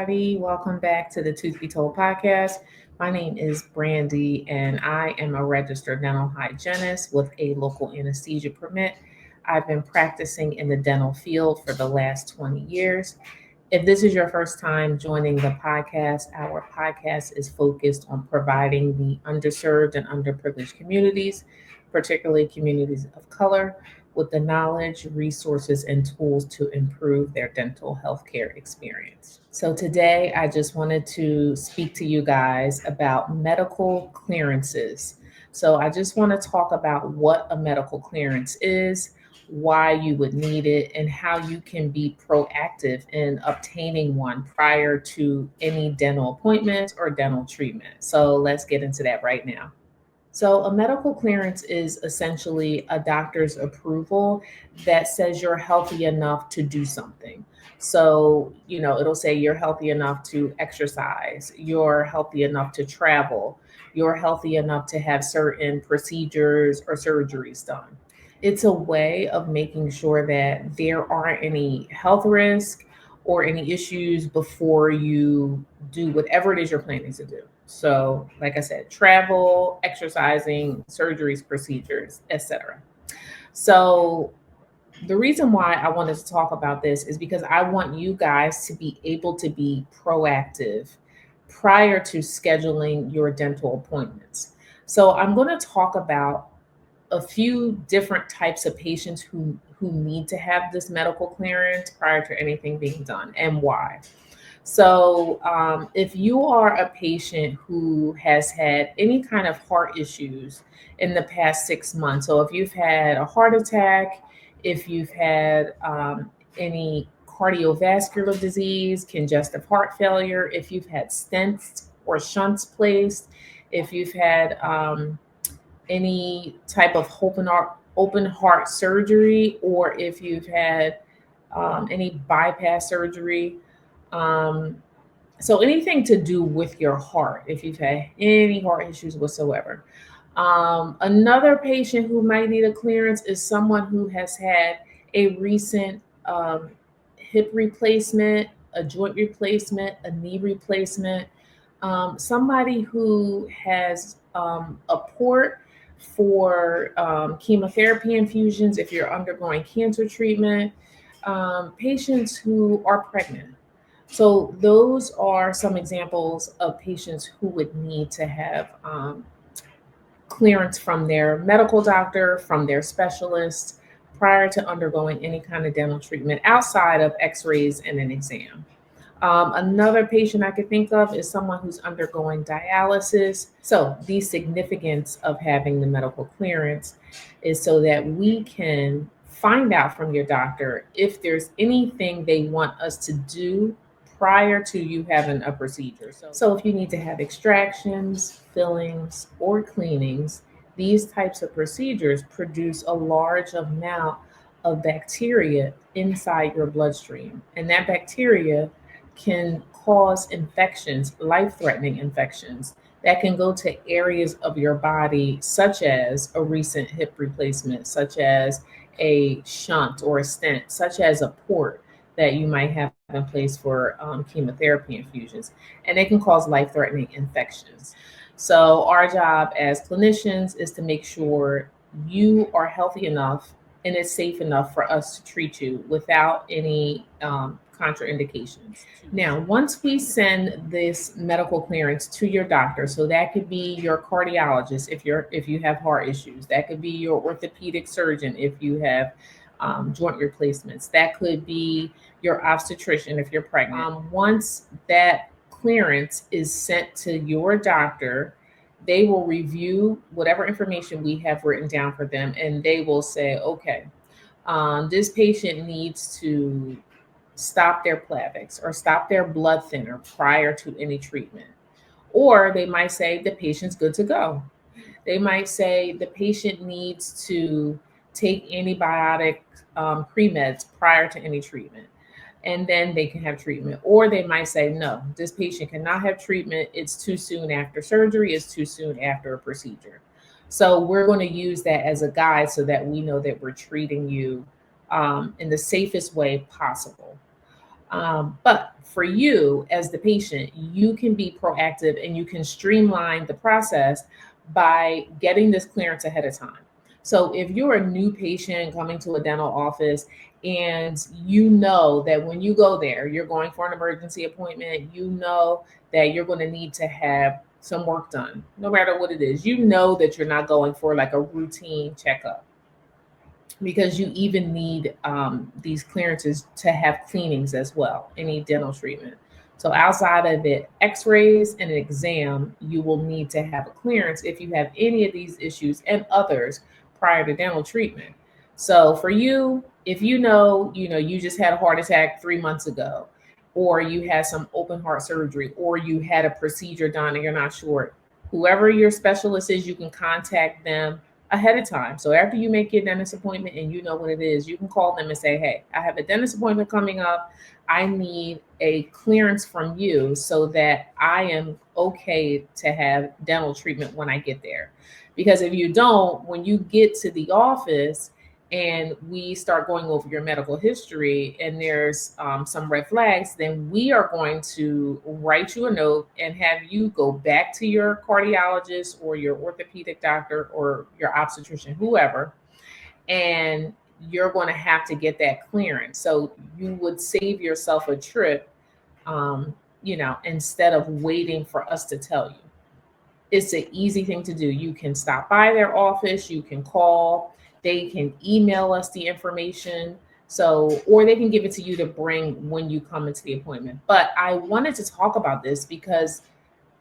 everybody. Welcome back to the Tooth Be Told podcast. My name is Brandy, and I am a registered dental hygienist with a local anesthesia permit. I've been practicing in the dental field for the last 20 years. If this is your first time joining the podcast, our podcast is focused on providing the underserved and underprivileged communities, particularly communities of color, with the knowledge, resources, and tools to improve their dental healthcare experience. So, today I just wanted to speak to you guys about medical clearances. So, I just want to talk about what a medical clearance is, why you would need it, and how you can be proactive in obtaining one prior to any dental appointments or dental treatment. So, let's get into that right now. So, a medical clearance is essentially a doctor's approval that says you're healthy enough to do something. So, it'll say you're healthy enough to exercise, you're healthy enough to travel, you're healthy enough to have certain procedures or surgeries done. It's a way of making sure that there aren't any health risks or any issues before you do whatever it is you're planning to do. So, like I said, travel, exercising, surgeries, procedures, etc. So, the reason why I wanted to talk about this is because I want you guys to be able to be proactive prior to scheduling your dental appointments. So, I'm going to talk about a few different types of patients who need to have this medical clearance prior to anything being done and why. So, if you are a patient who has had any kind of heart issues in the past 6 months, so if you've had a heart attack, if you've had any cardiovascular disease, congestive heart failure, if you've had stents or shunts placed, if you've had any type of open heart surgery, or if you've had any bypass surgery. Um, so anything to do with your heart, if you've had any heart issues whatsoever. Another patient who might need a clearance is someone who has had a recent hip replacement, a joint replacement, a knee replacement, somebody who has a port for chemotherapy infusions if you're undergoing cancer treatment, patients who are pregnant. So, those are some examples of patients who would need to have clearance from their medical doctor, from their specialist, prior to undergoing any kind of dental treatment outside of x rays and an exam. Another patient I could think of is someone who's undergoing dialysis. So, the significance of having the medical clearance is so that we can find out from your doctor if there's anything they want us to do prior to you having a procedure. So, if you need to have extractions, fillings, or cleanings, these types of procedures produce a large amount of bacteria inside your bloodstream. And that bacteria can cause infections, life threatening infections that can go to areas of your body, such as a recent hip replacement, such as a shunt or a stent, such as a port that you might have in place for chemotherapy infusions. And they can cause life threatening infections. So, our job as clinicians is to make sure you are healthy enough and it's safe enough for us to treat you without any contraindications. Now, once we send this medical clearance to your doctor, so that could be your cardiologist if you have heart issues, that could be your orthopedic surgeon if you have joint replacements, that could be your obstetrician if you're pregnant. Once that clearance is sent to your doctor, they will review whatever information we have written down for them, and they will say, okay, this patient needs to stop their Plavix or stop their blood thinner prior to any treatment. Or they might say the patient's good to go. They might say the patient needs to take antibiotic pre-meds prior to any treatment, and then they can have treatment. Or they might say, no, this patient cannot have treatment. It's too soon after surgery. It's too soon after a procedure. So we're going to use that as a guide so that we know that we're treating you in the safest way possible. But for you as the patient, you can be proactive and you can streamline the process by getting this clearance ahead of time. So if you're a new patient coming to a dental office and you know that when you go there, you're going for an emergency appointment, you know that you're going to need to have some work done, no matter what it is, you know that you're not going for like a routine checkup because you even need these clearances to have cleanings as well, any dental treatment. So outside of it, x-rays and an exam, you will need to have a clearance if you have any of these issues and others prior to dental treatment. So for you, if you just had a heart attack 3 months ago, or you had some open heart surgery, or you had a procedure done and you're not sure, whoever your specialist is, you can contact them ahead of time. So after you make your dentist appointment and you know what it is, you can call them and say, hey, I have a dentist appointment coming up. I need a clearance from you so that I am okay to have dental treatment when I get there. Because if you don't, when you get to the office and we start going over your medical history and there's some red flags, then we are going to write you a note and have you go back to your cardiologist or your orthopedic doctor or your obstetrician, whoever, and you're going to have to get that clearance. So you would save yourself a trip, instead of waiting for us to tell you. It's an easy thing to do. You can stop by their office, you can call, they can email us the information. So, or they can give it to you to bring when you come into the appointment. But I wanted to talk about this because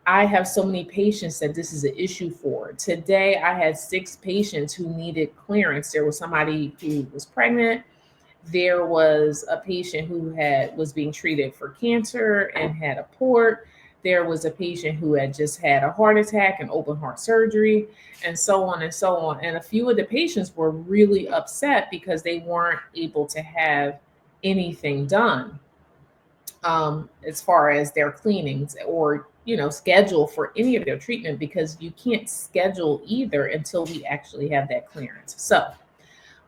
I have so many patients that this is an issue for. Today, I had 6 patients who needed clearance. There was somebody who was pregnant. There was a patient who was being treated for cancer and had a port. There was a patient who had just had a heart attack and open heart surgery, and so on and so on. And a few of the patients were really upset because they weren't able to have anything done as far as their cleanings or schedule for any of their treatment, because you can't schedule either until we actually have that clearance. So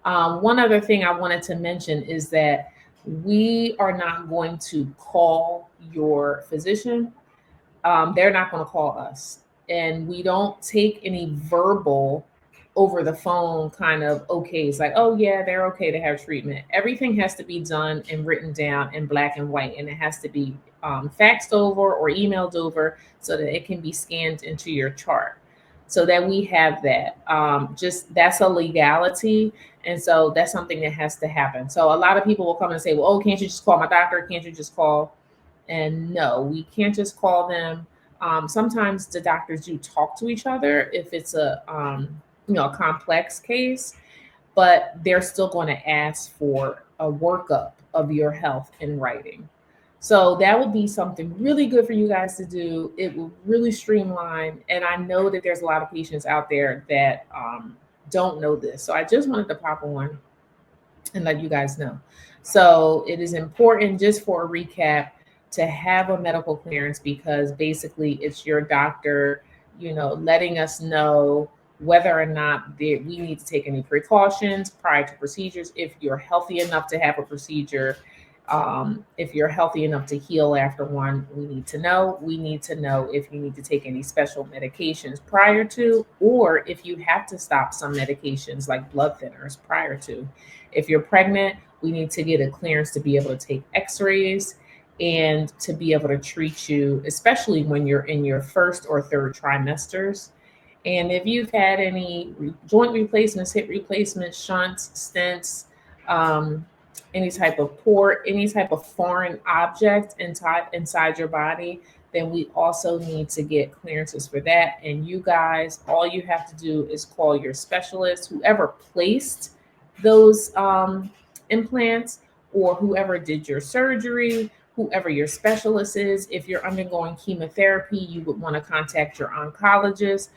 one other thing I wanted to mention is that we are not going to call your physician. They're not going to call us. And we don't take any verbal over the phone kind of okay. It's like, oh, yeah, they're okay to have treatment. Everything has to be done and written down in black and white, and it has to be faxed over or emailed over so that it can be scanned into your chart so that we have that. Just that's a legality. And so that's something that has to happen. So a lot of people will come and say, well, oh, can't you just call my doctor? Can't you just call? And no, we can't just call them. Sometimes the doctors do talk to each other if it's a complex case, but they're still going to ask for a workup of your health in writing. So that would be something really good for you guys to do. It will really streamline. And I know that there's a lot of patients out there that don't know this. So I just wanted to pop on and let you guys know. So it is important, just for a recap, to have a medical clearance because basically it's your doctor, letting us know whether or not we need to take any precautions prior to procedures. If you're healthy enough to have a procedure, if you're healthy enough to heal after one, we need to know. We need to know if you need to take any special medications prior to, or if you have to stop some medications like blood thinners prior to. If you're pregnant, we need to get a clearance to be able to take x-rays and to be able to treat you, especially when you're in your first or third trimesters. And if you've had any joint replacements, hip replacements, shunts, stents, any type of port, any type of foreign object inside your body, then we also need to get clearances for that. And you guys, all you have to do is call your specialist, whoever placed those implants, or whoever did your surgery, whoever your specialist is. If you're undergoing chemotherapy, you would want to contact your oncologist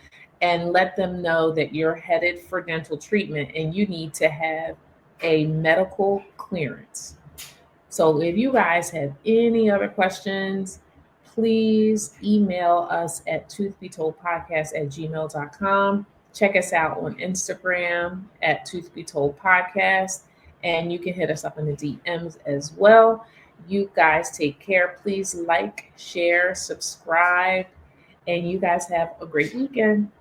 and let them know that you're headed for dental treatment and you need to have a medical clearance. So if you guys have any other questions, please email us at toothbetoldpodcast@gmail.com. Check us out on Instagram at toothbetoldpodcast, and you can hit us up in the DMs as well. You guys take care. Please like, share, subscribe, and you guys have a great weekend.